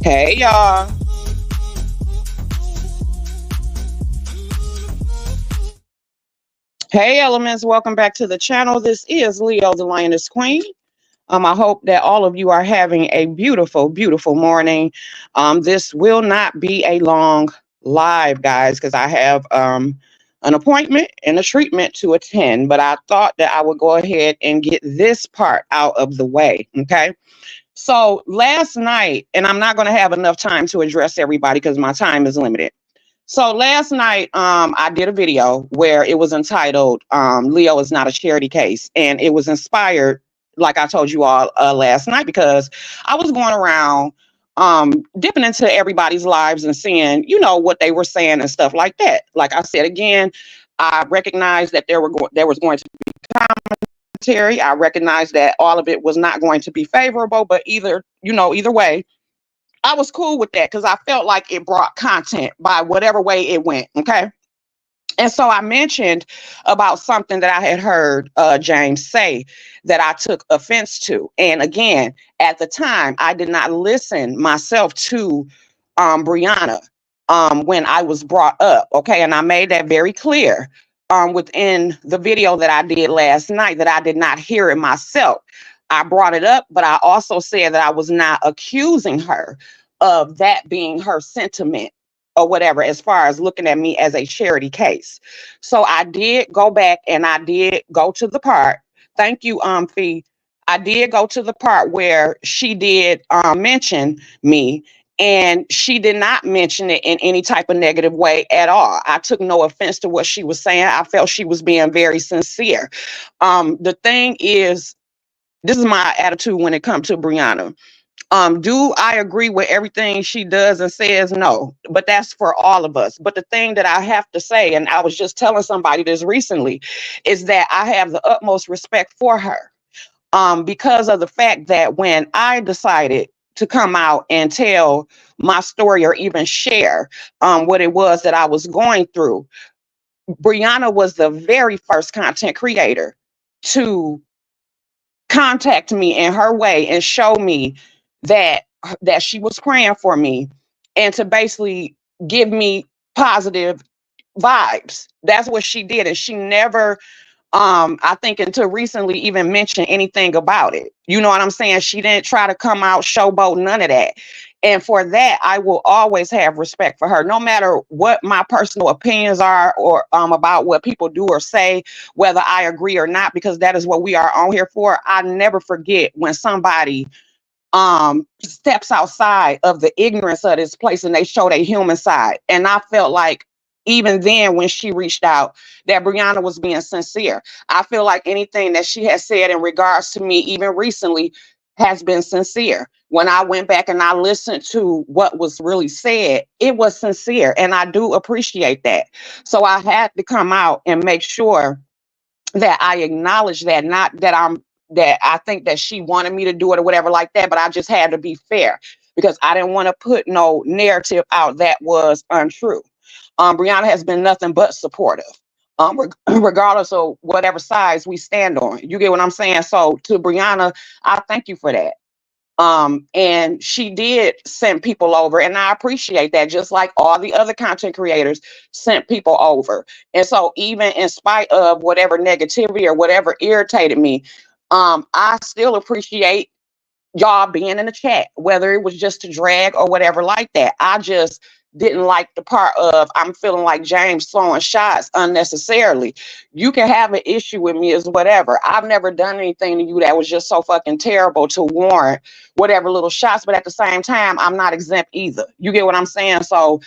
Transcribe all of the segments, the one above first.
Hey y'all. Hey elements, welcome back to the channel. This is Leo the Lioness Queen. I hope that all of you are having a beautiful, beautiful morning. This will not be a long live, guys, because I have an appointment and a treatment to attend. But I thought that I would go ahead and get this part out of the way. Okay. So last night, and I'm not going to have enough time to address everybody because my time is limited. So last night, I did a video where it was entitled "Leo is not a charity case," and it was inspired, like I told you all last night, because I was going around dipping into everybody's lives and seeing, what they were saying and stuff like that. Like I said again, I recognized that there was going to be commentary. I recognized that all of it was not going to be favorable, but either way, I was cool with that because I felt like it brought content by whatever way it went. Okay. And so I mentioned about something that I had heard James say that I took offense to. And again, at the time, I did not listen myself to Briana when I was brought up. Okay. And I made that very clear within the video that I did last night that I did not hear it myself. I brought it up, but I also said that I was not accusing her of that being her sentiment or whatever, as far as looking at me as a charity case. So I did go back and I did go to the part. Thank you, Fee. I did go to the part where she did mention me, and she did not mention it in any type of negative way at all. I took no offense to what she was saying. I felt she was being very sincere. The thing is, this is my attitude when it comes to Briana. Do I agree with everything she does and says? No, but that's for all of us. But the thing that I have to say, and I was just telling somebody this recently, is that I have the utmost respect for her. Because of the fact that when I decided to come out and tell my story or even share what it was that I was going through, Brianna was the very first content creator to contact me in her way and show me that she was praying for me and to basically give me positive vibes. That's what she did. And she never I think until recently even mention anything about it. You know what I'm saying? She didn't try to come out showboat, none of that. And for that, I will always have respect for her, no matter what my personal opinions are or about what people do or say, whether I agree or not, because that is what we are on here for. I never forget when somebody steps outside of the ignorance of this place and they show their human side. And I felt like even then when she reached out that Brianna was being sincere. I feel like anything that she has said in regards to me even recently has been sincere. When I went back and I listened to what was really said, it was sincere, and I do appreciate that. So I had to come out and make sure that I acknowledge that, not that I think that she wanted me to do it or whatever like that, but I just had to be fair because I didn't want to put no narrative out that was untrue. Brianna has been nothing but supportive, regardless of whatever sides we stand on. You get what I'm saying? So to Brianna, I thank you for that. And she did send people over, and I appreciate that, just like all the other content creators sent people over. And so even in spite of whatever negativity or whatever irritated me, I still appreciate y'all being in the chat, whether it was just to drag or whatever like that. I just didn't like the part of I'm feeling like James throwing shots unnecessarily. You can have an issue with me as whatever. I've never done anything to you that was just so fucking terrible to warrant whatever little shots, but at the same time, I'm not exempt either. You get what I'm saying? So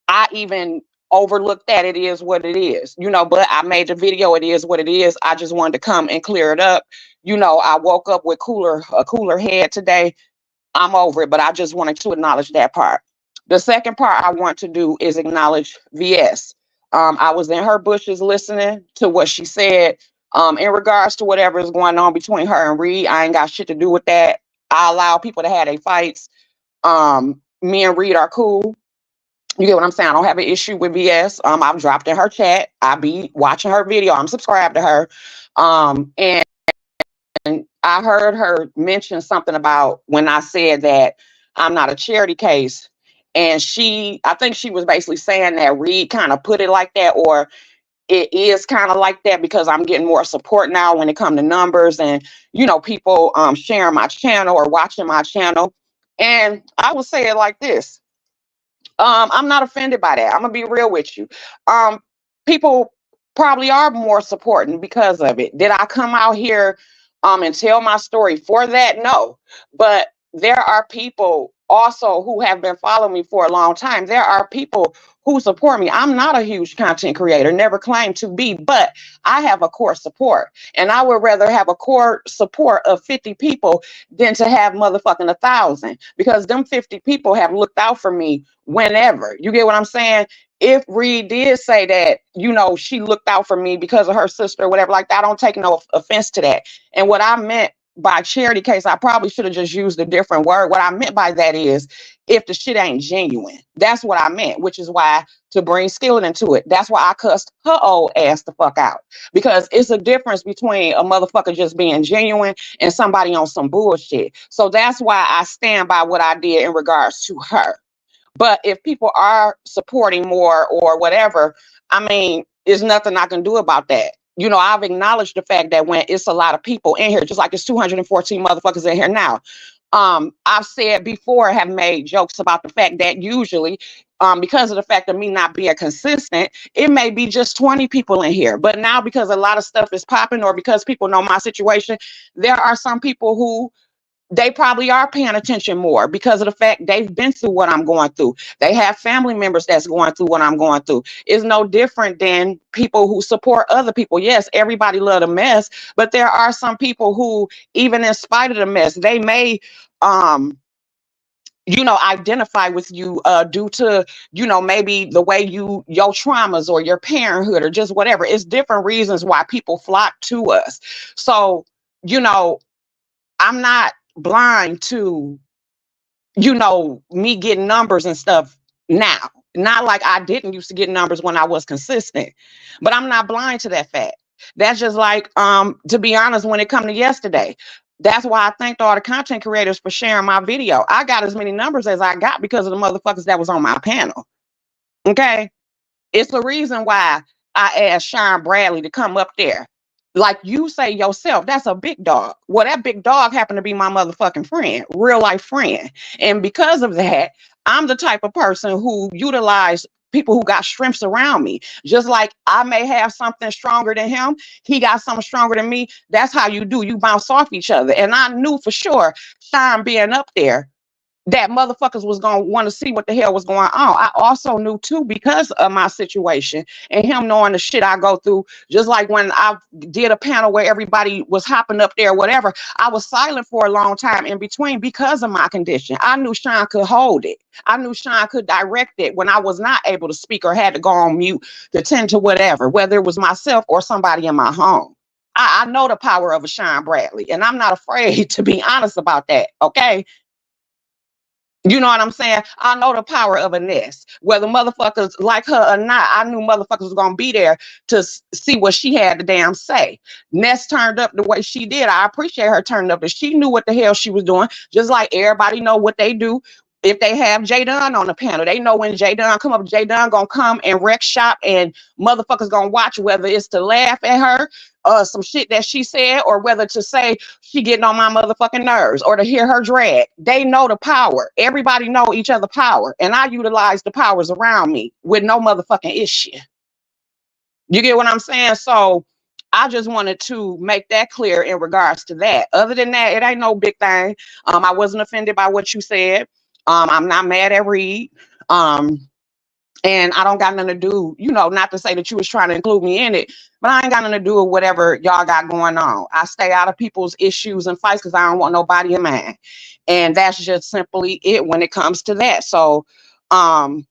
I even overlooked that. It is what it is, but I made the video. It is what it is. I just wanted to come and clear it up. I woke up with a cooler head today. I'm over it, but I just wanted to acknowledge that part. The second part I want to do is acknowledge VS. I was in her bushes listening to what she said in regards to whatever is going on between her and Reed. I ain't got shit to do with that. I allow people to have their fights. Me and Reed are cool. You get what I'm saying? I don't have an issue with VS. I've dropped in her chat. I be watching her video. I'm subscribed to her. And I heard her mention something about when I said that I'm not a charity case. And I think she was basically saying that Reed kind of put it like that, or it is kind of like that because I'm getting more support now when it comes to numbers and, people sharing my channel or watching my channel. And I will say it like this. I'm not offended by that. I'm gonna be real with you. Um, People probably are more supporting because of it. Did I come out here and tell my story for that? No. But there are people also who have been following me for a long time. There are people who support me. I'm not a huge content creator, never claimed to be, but I have a core support. And I would rather have a core support of 50 people than to have motherfucking 1,000, because them 50 people have looked out for me whenever. You get what I'm saying? If Reed did say that, she looked out for me because of her sister or whatever like that, I don't take no offense to that. And what I meant by charity case, I probably should have just used a different word. What I meant by that is if the shit ain't genuine. That's what I meant, which is why, to bring skill into it, that's why I cussed her old ass the fuck out. Because it's a difference between a motherfucker just being genuine and somebody on some bullshit. So that's why I stand by what I did in regards to her. But if people are supporting more or whatever, I mean, there's nothing I can do about that. I've acknowledged the fact that when it's a lot of people in here, just like it's 214 motherfuckers in here now. I've said before, have made jokes about the fact that usually, because of the fact of me not being consistent, it may be just 20 people in here. But now, because a lot of stuff is popping, or because people know my situation, there are some people who they probably are paying attention more because of the fact they've been through what I'm going through. They have family members that's going through what I'm going through. It's no different than people who support other people. Yes, everybody love a mess, but there are some people who, even in spite of the mess, they may identify with you due to, maybe the way your traumas or your parenthood or just whatever. It's different reasons why people flock to us. So, I'm not blind to, me getting numbers and stuff now. Not like I didn't used to get numbers when I was consistent, but I'm not blind to that fact. That's just like, to be honest, when it come to yesterday, that's why I thanked all the content creators for sharing my video. I got as many numbers as I got because of the motherfuckers that was on my panel. Okay. It's the reason why I asked Sean Bradley to come up there. Like you say yourself, that's a big dog. Well, that big dog happened to be my motherfucking friend, real life friend. And because of that, I'm the type of person who utilize people who got strengths around me. Just like I may have something stronger than him, he got something stronger than me. That's how you do. You bounce off each other. And I knew for sure, Sean being up there, that motherfuckers was going to want to see what the hell was going on. I also knew too, because of my situation and him knowing the shit I go through, just like when I did a panel where everybody was hopping up there, whatever, I was silent for a long time in between because of my condition. I knew Sean could hold it. I knew Sean could direct it when I was not able to speak or had to go on mute to tend to whatever, whether it was myself or somebody in my home. I know the power of a Sean Bradley, and I'm not afraid to be honest about that. Okay. You know what I'm saying? I know the power of a nest. Whether motherfuckers like her or not, I knew motherfuckers was gonna be there to see what she had to damn say. Ness turned up the way she did. I appreciate her turning up, but she knew what the hell she was doing. Just like everybody know what they do. If they have J Dunn on the panel, they know when J Dunn come up, J Dunn gonna come and wreck shop, and motherfuckers gonna watch, whether it's to laugh at her, some shit that she said, or whether to say she getting on my motherfucking nerves, or to hear her drag. They know the power. Everybody know each other power, and I utilize the powers around me with no motherfucking issue. You get what I'm saying? So I just wanted to make that clear in regards to that. Other than that, it ain't no big thing. I wasn't offended by what you said. I'm not mad at Reed. And I don't got nothing to do, not to say that you was trying to include me in it, but I ain't got nothing to do with whatever y'all got going on. I stay out of people's issues and fights because I don't want nobody in mine. And that's just simply it when it comes to that. So, Briana,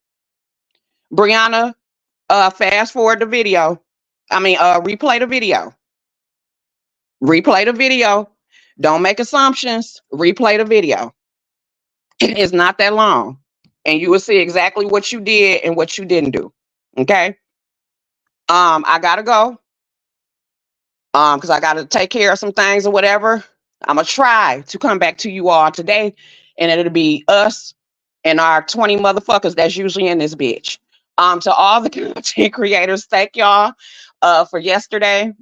fast forward the video. Replay the video. Replay the video. Don't make assumptions. Replay the video. It's not that long. And you will see exactly what you did and what you didn't do. Okay. I gotta go. Because I gotta take care of some things or whatever. I'm gonna try to come back to you all today and it'll be us and our 20 motherfuckers that's usually in this bitch. To all the content creators, thank y'all for yesterday.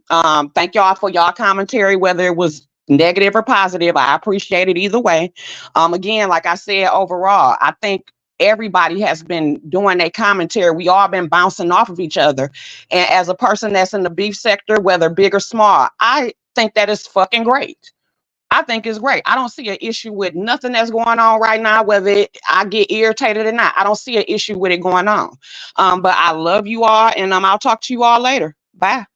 Thank y'all for y'all commentary, whether it was negative or positive. I appreciate it either way. Again, like I said, overall, I think everybody has been doing a commentary. We all been bouncing off of each other. And as a person that's in the beef sector, whether big or small, I think that is fucking great. I think it's great. I don't see an issue with nothing that's going on right now, whether I get irritated or not. I don't see an issue with it going on. But I love you all, and I'll talk to you all later. Bye.